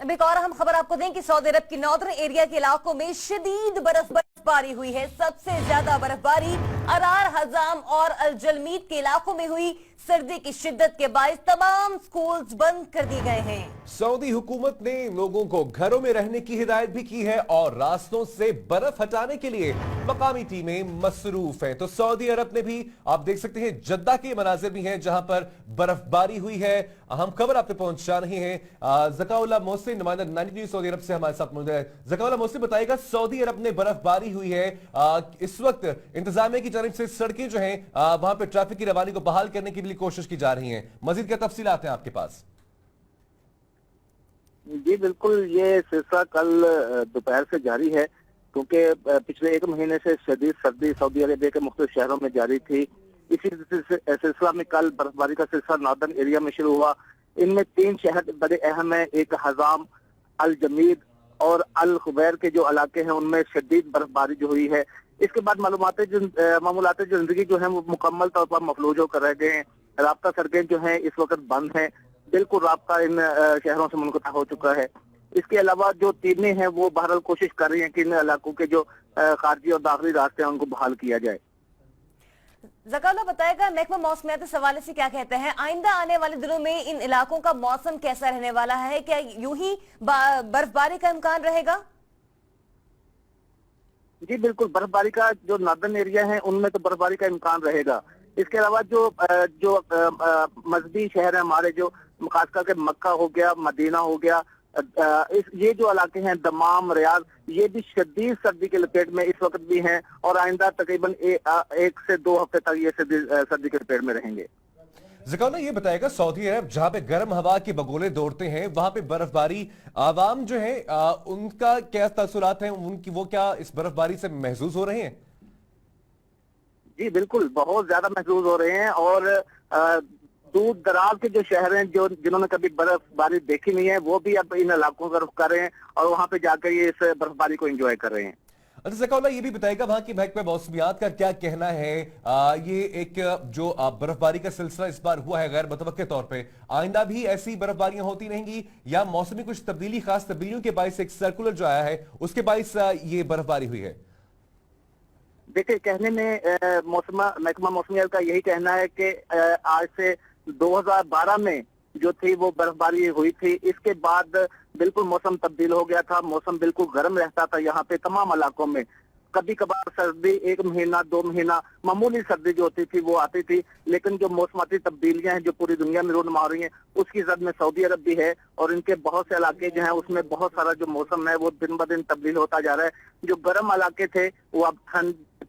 अब एक और अहम खबर आपको दें कि सऊदी अरब की नॉर्दर्न एरिया के इलाकों में शदीद बर्फबारी हुई है। सबसे ज्यादा बर्फबारी अरार, हजाम और अल जलमीद के इलाकों में हुई। सर्दी की शिद्दत के बायस तमाम स्कूल्स बंद कर दिए गए हैं। सऊदी हुकूमत ने लोगों को घरों में रहने की हिदायत भी की है और रास्तों से बर्फ हटाने के लिए मकामी टीमें मसरूफ हैं। तो सऊदी अरब ने भी, आप देख सकते हैं, जद्दा के मनाजिर भी हैं जहां पर बर्फबारी हुई है। अहम खबर आप तक पहुंचा रही है ज़काउल्लाह मोहसिन, नुमाइंदा 90 न्यूज़ सऊदी अरब से हमारे साथ मौजूद है। ज़काउल्लाह मोहसिन बताएगा, सऊदी अरब में बर्फबारी हुई है, इस वक्त इंतजामिया की जानिब से सड़कें जो हैं वहां पर ट्रैफिक की रवानी को बहाल करने की भी कोशिश की जा रही है। मजीद क्या तफसीलात हैं आपके पास? जी बिल्कुल, ये सिलसिला कल दोपहर से जारी है, क्योंकि पिछले एक महीने से शदीद सर्दी सऊदी अरेबिया के मुख्तलिफ शहरों में जारी थी। इसी सिलसिला में कल बर्फबारी का सिलसिला नॉर्दर्न एरिया में शुरू हुआ। इनमें 3 शहर बड़े अहम है, एक हजाम, अल जमीद और अल खुबैर के जो इलाके हैं उनमें शदीद बर्फबारी जो हुई है। इसके बाद मामूलात जिंदगी जो है वो मुकम्मल तौर पर मफलूज होकर रह गए हैं। राब्ता सड़कें जो हैं इस वक्त बंद हैं, बिल्कुल राब्ता इन शहरों से मुनक़ता हो चुका है। इसके अलावा जो टीमें हैं वो बहरहाल कोशिश कर रही हैं कि इन इलाकों के जो खारजी और दाखिली रास्ते हैं उनको बहाल किया जाए। ज़काउल्लाह बताएगा, महकमा मौसमियात इस हवाले से क्या कहते हैं? आइंदा आने वाले दिनों में इन इलाकों का मौसम कैसा रहने वाला है? क्या यूं ही बर्फबारी का इम्कान रहेगा? जी बिल्कुल, बर्फबारी का जो नॉर्दर्न एरिया है उनमें तो बर्फबारी का इम्कान रहेगा। इसके अलावा जो मजहबी शहर है हमारे, जो खास करके मक्का हो गया, मदीना हो गया, ये जो इलाके हैं दमाम, रियाद, ये भी शदीद सर्दी के लपेट में इस वक्त भी हैं और आइंदा तकरीबन 1 से 2 हफ्ते तक ये सर्दी के लपेट में रहेंगे। ज़काउल्लाह ये बताएगा, सऊदी अरब जहां पे गर्म हवा के बगोले दौड़ते हैं वहां पे बर्फबारी, आवाम जो है उनका क्या तासुरात हैं, उनकी वो क्या इस बर्फबारी से महसूस हो रहे हैं? जी बिल्कुल, बहुत ज्यादा महसूस हो रहे हैं और दूर दराज के जो शहर हैं जिन्होंने कभी बर्फबारी देखी नहीं है वो भी अब इन इलाकों का रुख कर रहे हैं और वहां पे जाकर ये इस बर्फबारी को एंजॉय कर रहे हैं। अच्छा ज़काउल्लाह ये भी बताएगा, वहां की महकमा मौसमियात का क्या कहना है? ये एक जो बर्फबारी का सिलसिला इस बार हुआ है गैर मुतवक्के तौर पे, आइंदा भी ऐसी बर्फबारियां होती रहेंगी या मौसम में कुछ तब्दीली, खास तब्दीलियों के बायस एक सर्कुलर जो आया है उसके बायस ये बर्फबारी हुई है? देखिए, कहने में महकमा मौसमियात का यही कहना है कि आज से 2012 में जो थी वो बर्फबारी हुई थी, इसके बाद बिल्कुल मौसम तब्दील हो गया था। मौसम बिल्कुल गर्म रहता था यहाँ पे तमाम इलाकों में। कभी कभार सर्दी 1 महीना 2 महीना मामूली सर्दी जो होती थी वो आती थी, लेकिन जो मौसमाती तब्दीलियां हैं जो पूरी दुनिया में रोनमा हो रही हैं उसकी जद में सऊदी अरब भी है और इनके बहुत से इलाके जो हैं उसमें बहुत सारा जो मौसम है वो दिन ब दिन तब्दील होता जा रहा है। जो गर्म इलाके थे वो अब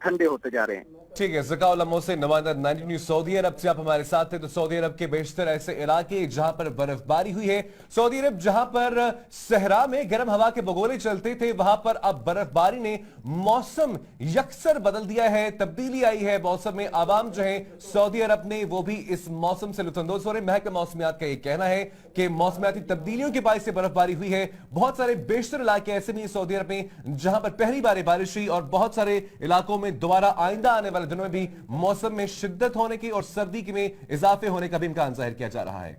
ठंडे होते जा रहे हैं। ठीक है, ज़काउल्लाह मोहसिन, नुमाइंदा 90 न्यूज़ सऊदी अरब से आप हमारे साथ थे। तो सऊदी अरब के बेशतर ऐसे इलाके जहां पर बर्फबारी हुई है, सऊदी अरब जहां पर सहरा में गर्म हवा के बगोले चलते थे वहां पर अब बर्फबारी ने मौसम यकसर बदल दिया है, तब्दीली आई है मौसम में। आवाम जो है सऊदी अरब ने वो भी इस मौसम से लुत्फानंदोज हो रहे। महकमा मौसमियात का यह कहना है कि मौसमियाती तब्दीलियों के बायस से बर्फबारी हुई है। बहुत सारे बेशतर इलाके ऐसे भी सऊदी अरब में जहां पर पहली बार बारिश हुई और बहुत सारे इलाकों में दोबारा आइंदा आने वाले दिनों में भी मौसम में शिद्दत होने की और सर्दी में इजाफे होने का भी इम्कान जाहिर किया जा रहा है।